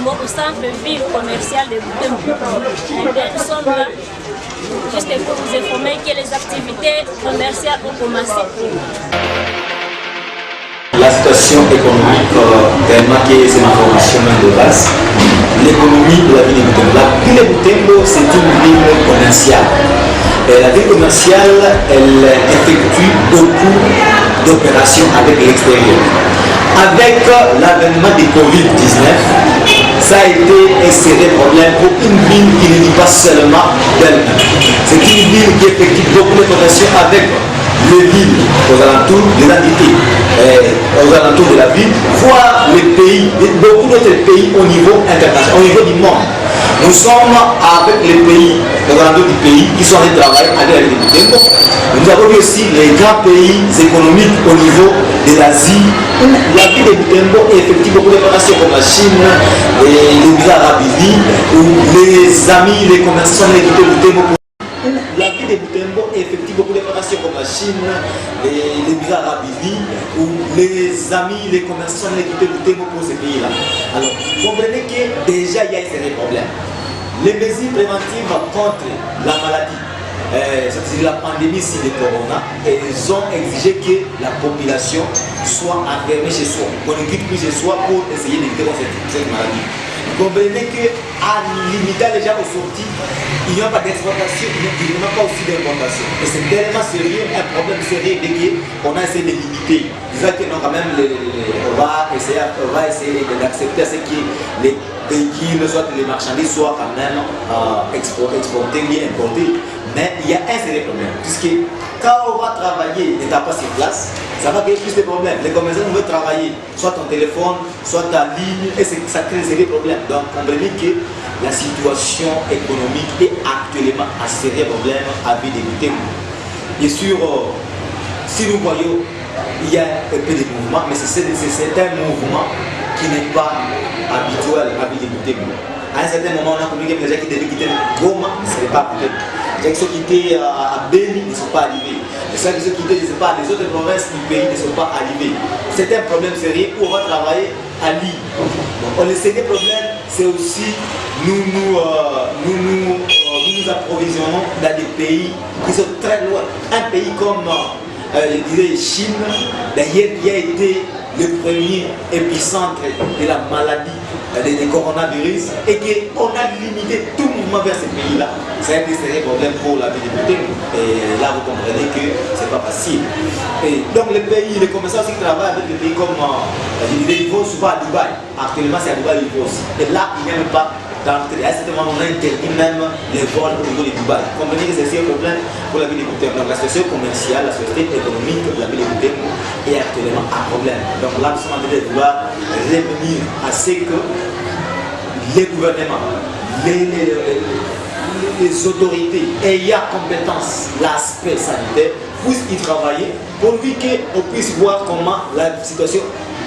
Boutembo, au centre-ville commercial de Boutembo. Nous sommes là juste pour vous informer que les activités commerciales ont commencé. La situation économique, tellement que c'est ma formation de base, l'économie de la ville de Boutembo. La ville de Boutembo, c'est une ville commerciale. Et la ville commerciale, elle effectue beaucoup d'opérations avec l'extérieur. Avec l'avènement du Covid-19, ça a été un sérieux problème pour une ville qui ne vit pas seulement d'elle-même. C'est une ville qui effectue beaucoup d'opérations avec les villes aux alentours de l'entité, aux alentours de la ville, voire les pays, beaucoup d'autres pays au niveau international, au niveau du monde. Nous sommes avec les pays, aux alentours du pays, qui sont en train de travailler avec la ville de Boutembo. Nous avons vu aussi les grands pays économiques au niveau de l'Asie, où la ville de Boutembo effectue beaucoup d'opérations comme la Chine et les Émirats arabes unis, où les amis, les commerçants sont équipés de Boutembo. La ville de Boutembo effectue beaucoup d'opérations comme la Chine et les Émirats arabes unis, où les amis, les commerçants sont équipés de Boutembo pour ces pays-là. Alors, vous comprenez que déjà il y a un sérieux problème. Les mesures préventives contre la maladie, c'est-à-dire la pandémie de corona, elles ont exigé que la population soit enfermée chez soi, qu'on ne quitte plus chez soi pour essayer d'éviter cette maladie. Vous comprenez qu'en limitant les gens aux sorties, il n'y a pas d'exportation, il n'y a pas aussi d'importation. Et c'est tellement sérieux, un problème sérieux dès qu'on a essayé de limiter. Disons que non, quand même, on va essayer d'accepter ce que les véhicules, soit les marchandises, soient quand même exportés, bien importés. Mais il y a un sérieux problème, puisque quand on va travailler, n'étant pas sur place, ça va créer plus de problèmes. Les commerçants veulent travailler, soit ton téléphone, soit ta ligne, et ça crée des problèmes. Donc, comprenez que la situation économique est actuellement un sérieux problème à vie de Boutembo. Bien sûr, si nous voyons, il y a un peu de mouvement, mais c'est un mouvement qui n'est pas habituel à vie de Boutembo. À un certain moment, on a communiqué avec les gens qui devaient quitter Goma, mais ce n'est pas Boutembo. Les gens qui sont quittés à Beni ne sont pas arrivés. Les gens qui sont quittés, je ne sais pas, les autres provinces du pays ne sont pas arrivés. C'est un problème sérieux où on va travailler à l'île. Le second problème, c'est aussi nous approvisionnons dans des pays qui sont très loin. Un pays comme, je dirais, Chine, d'ailleurs, qui a été le premier épicentre de la maladie des coronavirus et qu'on a limité tout mouvement vers ces pays-là. C'est un des sérieux problèmes pour la vie de Boutembo. Et là, vous comprenez que ce n'est pas facile. Et donc, les commerçants aussi qui travaillent avec des pays comme, ils vont souvent à Dubaï. Actuellement, c'est à Dubaï qu'ils vont aussi. Et là, ils n'aiment pas d'entrée. À ce moment, on a interdit même les vols au niveau de Dubaï. Vous comprenez que c'est un problème pour la vie de Boutembo. Donc, la situation commerciale, la société économique de la vie de Boutembo est actuellement un problème. Donc là, nous sommes en train de vouloir revenir à ce que les gouvernements, les autorités ayant compétence l'aspect sanitaire puissent y travailler pour qu'on puisse voir comment la situation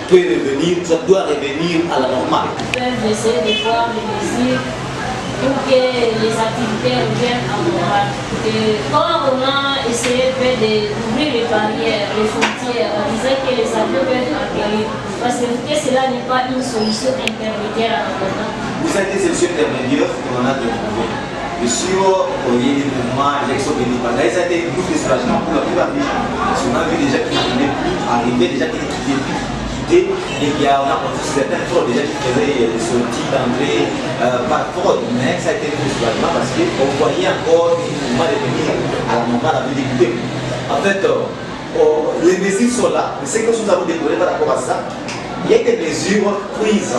peut revenir, ça doit revenir à la normale. Ils peuvent essayer de voir les mesures pour que les activités reviennent à normal. Quand on a essayé d'ouvrir les barrières, les frontières, on disait que les avions peuvent atterrir. Parce que cela n'est pas une solution intermédiaire à la. Vous avez des solutions intermédiaires qu'on a trouvé. Bien sûr, il y a des mouvements, les gens qui sont venus. Ça a été beaucoup de soulagement pour la plupart des gens. Parce qu'on a vu des gens qui n'arrivaient plus, déjà qui n'étaient plus. Et on a entendu certaines fraudes déjà qui faisaient des sorties d'entrée par fraude, mais ça a été un soulagement parce qu'on voyait encore des mouvements de venir à la normale avec des Boutembo. En fait, les mesures sont là, mais ce que nous avons découvert par rapport à ça, il y a des mesures prises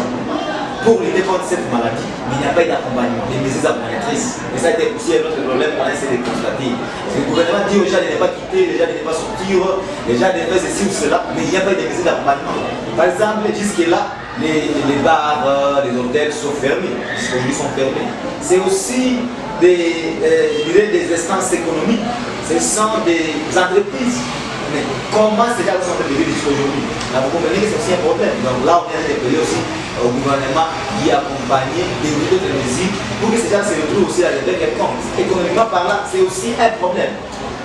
pour lutter contre cette maladie, mais il n'y a pas eu d'accompagnement, des mesures accompagnatrices. Et ça a été aussi un autre problème qu'on a essayé de constater. Le gouvernement dit aux gens de ne pas quitter, les gens de ne pas sortir, les gens de faire ceci ou cela, mais il n'y a pas eu de mesures d'accompagnement. Par exemple, jusque-là, les bars, les hôtels sont fermés, aujourd'hui sont fermés. C'est aussi des instances économiques, ce sont des entreprises. Mais comment ces gens sont en train de vivre jusqu'aujourd'hui? Vous comprenez que c'est aussi un problème. Donc là, on vient d'interpeller aussi au gouvernement qui accompagne des d'autres mesures pour que ces gens se retrouvent aussi à l'élever quelconque. Économiquement parlant, c'est aussi un problème.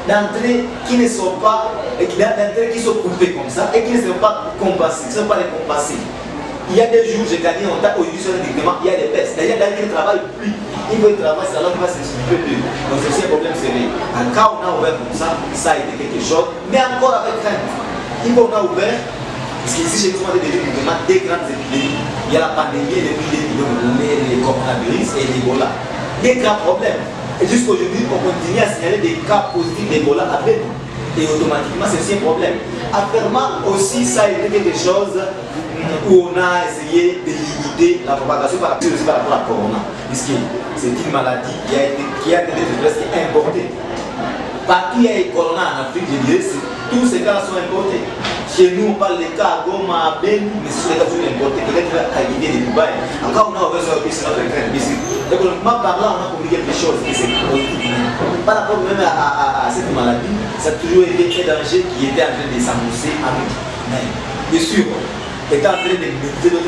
D'entrées qui ne sont pas, d'entrées qui sont coupées comme ça et qui ne sont pas compensées, qui ne sont pas récompensées. Il y a des jours, j'ai gagné en temps, aujourd'hui, sur le directement, il y a des baisses. Il y a des gens qui ne travaillent plus. Il faut travailler, c'est alors qu'il va s'expliquer plus. Donc, c'est aussi un problème sérieux. Quand on a ouvert comme ça a été quelque chose, mais encore avec crainte. Il faut qu'on a ouvert, parce qu'ici, j'ai besoin de des grandes épidémies. Il y a la pandémie, les coronavirus et l'Ebola. Des grands problèmes. Et jusqu'aujourd'hui, on continue à signaler des cas positifs d'Ebola avec nous. Et automatiquement, c'est aussi un problème. Actuellement, aussi, ça a été quelque chose où on a essayé de limiter la propagation par rapport à la corona. Puisque c'est une maladie qui a été presque importée. Partout où il y a eu corona en Afrique, je dirais, tous ces cas sont importés. Chez nous, on parle des cas à Goma, à Ben, mais ce sont des cas qui sont importés. Peut-être à l'idée de Dubaï. Encore on a ouvert sur le pays, c'est notre crainte. Donc, par là, on a communiqué quelque chose qui c'est positif. Par rapport même à cette maladie, ça a toujours été un danger qui était en train de s'annoncer à nous. Mais, bien sûr, étant en train de maintenir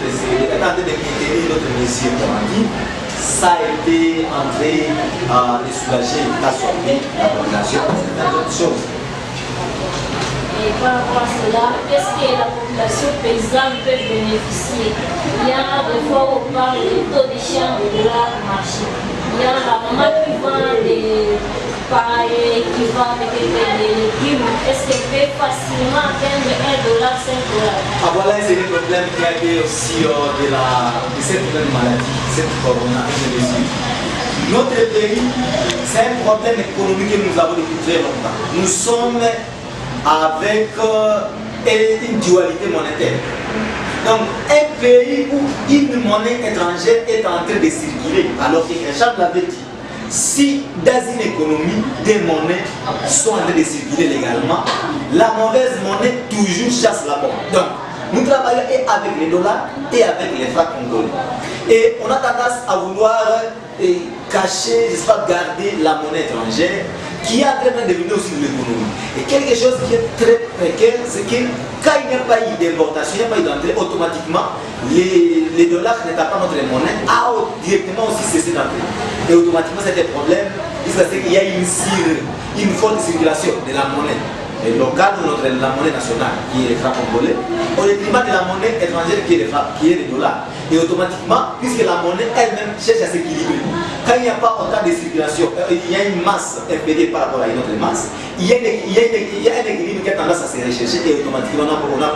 notre mesure préventive, ça a été en train de soulager la santé, la population, c'est d'autres choses. Et par rapport à cela, qu'est-ce que la population paysanne peut bénéficier? Il y a des fois où on parle de taux de change de la marché. Il y a la maman qui vend des pareils, qui vend avec des légumes. Est-ce qu'elle peut facilement atteindre $1, $5? Ah voilà, c'est le problème qu'il y a eu aussi de cette nouvelle maladie, cette corona. Notre pays, c'est un problème économique que nous avons depuis très longtemps. Nous sommes avec une dualité monétaire. Donc, un pays où une monnaie étrangère est en train de circuler, alors que Charles l'avait dit, si dans une économie, des monnaies sont en train de circuler légalement, la mauvaise monnaie toujours chasse la bonne. Donc, nous travaillons et avec les dollars et avec les francs congolais. Et on a tendance à vouloir cacher, je sais pas, garder la monnaie étrangère qui est en train de devenir aussi de l'économie. Et quelque chose qui est très précaire, c'est que quand il n'y a pas eu d'importation, il n'y a pas eu d'entrée, automatiquement, les dollars n'étant pas notre monnaie, a directement aussi cessé d'entrer. Et automatiquement, c'est un problème, parce qu'il y a une forte circulation de la monnaie locale ou la monnaie nationale, qui est le franc congolais, au détriment de la monnaie étrangère qui est le dollar. Et automatiquement, puisque la monnaie elle-même cherche à s'équilibrer, quand il n'y a pas autant de circulation, il y a une masse impédée par rapport à une autre masse, il y a un équilibre qui a tendance à se rechercher et automatiquement on a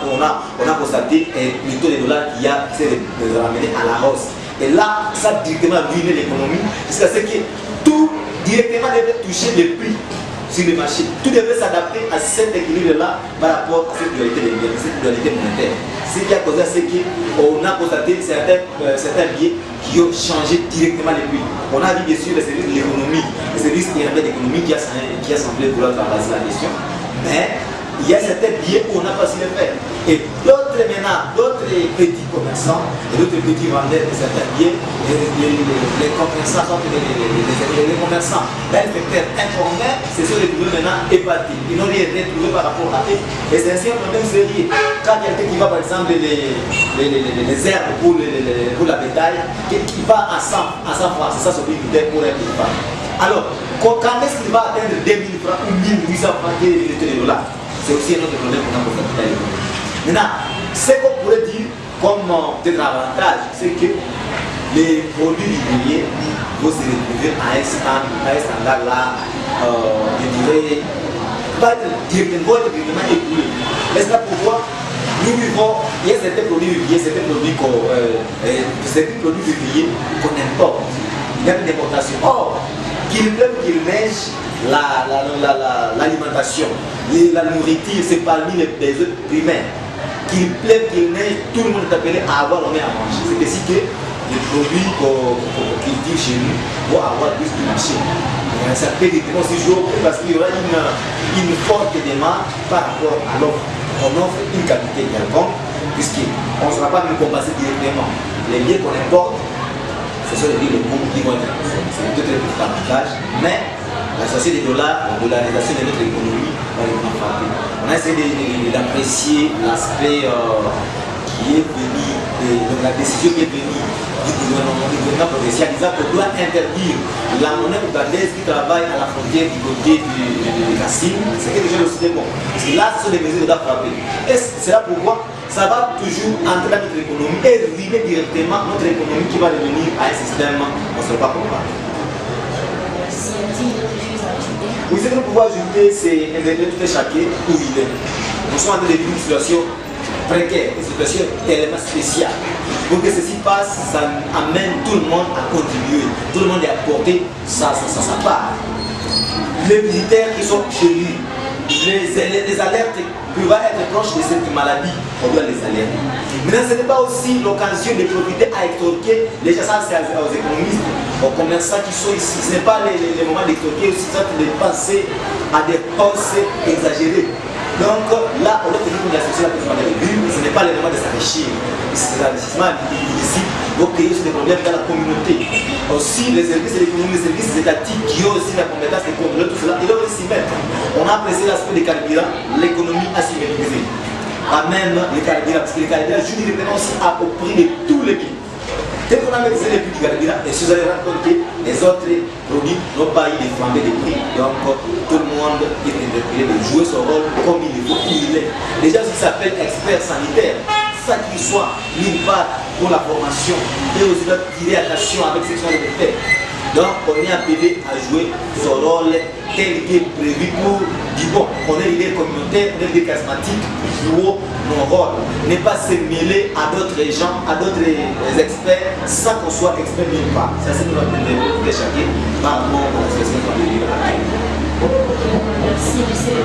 constaté le taux de dollars qui s'est ramené à la hausse. Et là, ça a directement ruiné l'économie, parce que tout directement devait toucher les prix sur le marché. Tout devrait s'adapter à cet équilibre-là par rapport à cette dualité monétaire. Ce qui a causé, c'est qu'on a constaté certains biais qui ont changé directement les prix. On a vu bien sûr le service de l'économie, le service d'économie qui a semblé vouloir travailler la question. Mais il y a certains biais où on n'a pas su le faire. Et d'autres petits commerçants, et d'autres petits vendeurs de certains biais, les commerçants, les commerçants d'un secteur informel se sont retrouvés maintenant épatés. Ils n'ont rien trouvé par rapport à eux. Et c'est ainsi un problème sérieux. Quand quelqu'un qui va par exemple les herbes pour la bétail, qui va à 100 francs, c'est ça son prix pour un pays. Alors, quand est-ce qu'il va atteindre 2000 francs ou 1800 francs qui est le dollar? C'est aussi un autre problème qu'on a pour la l'économie. Maintenant, ce qu'on pourrait dire comme peut-être avantage, c'est que les produits immobiliers vont se retrouver à un standard là, je dirais, va être directement écoulé. Mais c'est là pourquoi nous vivons, il y a certains produits immobiliers, certains produits immobiliers qu'on importe. Il y a une importation. Or, qu'il pleuve, qu'il neige, l'alimentation, la nourriture, c'est parmi les besoins primaires. Qu'il pleuve, qu'il neige, tout le monde est appelé à avoir l'homme à manger. C'est ainsi que les produits qu'on cultive chez nous vont avoir plus de marché. Ça peut directement se jouer parce qu'il y aura une forte demande par rapport à l'offre. On offre une qualité quelconque, puisqu'on ne sera pas même compensé directement. Les biens qu'on importe, ce sont les groupes qui vont être. C'est peut-être un petit avantage, mais la société des dollars, la dollarisation de notre économie va être frappée. On a essayé d'apprécier l'aspect qui est venu, donc la décision qui est venue du gouvernement progressiste, disant qu'on doit interdire la monnaie ougandaise qui travaille à la frontière du côté du Kassim. C'est quelque chose aussi de bon. Parce que là, ce sont des mesures qui doivent frapper. Et c'est là pourquoi ça va toujours entrer dans notre économie et ruiner directement notre économie qui va devenir à un système, on ne sait pas comment. Oui, ce que nous pouvons ajouter, c'est un tout est chacun où il est. Nous sommes en train de vivre une situation précaire, une situation tellement spéciale. Pour que ceci passe, ça amène tout le monde à contribuer. Tout le monde est apporté sa part. Les visiteurs qui sont chez lui, les alertes qui vont être proches de cette maladie, on doit les alerter. Mais ce n'est pas aussi l'occasion de profiter à extorquer les gens, ça c'est aux économistes, aux commerçants qui sont ici. Ce n'est pas les moments d'extorquer aussi, ça de penser à des pensées exagérées. Donc là, on doit tenir compte de la situation que ce n'est pas le moment de s'enrichir. C'est l'investissement ici. Donc il y a aussi des problèmes dans la communauté. Aussi les services de l'économie, les services étatiques qui ont aussi la compétence de contrôler tout cela, ils doivent s'y mettre. On a apprécié l'aspect des carburants, l'économie a s'y maîtrisé. Même les carburants, parce que les carburants, je dis aussi au prix de tous les pays. Dès qu'on a maîtrisé les prix du carburant, et si vous allez rendre compte que les autres produits n'ont pas eu de flambée de prix. Donc tout le monde est interpellé de jouer son rôle comme il faut, où il est. Déjà, ce qui s'appelle expert sanitaire, ça qu'il soit d'une part pour la formation et aussi de tirer attention avec ce qu'on veut faire. Donc on est appelé à jouer son rôle tel qu'il est prévu pour du bon. On est leader communautaire, on est leader charismatique, jouons nos rôles. Ne pas se mêler à d'autres gens, à d'autres experts, sans qu'on soit expert nulle part. Ça c'est notre développement chacun par rapport aux experts qu'on veut vivre. Merci, monsieur.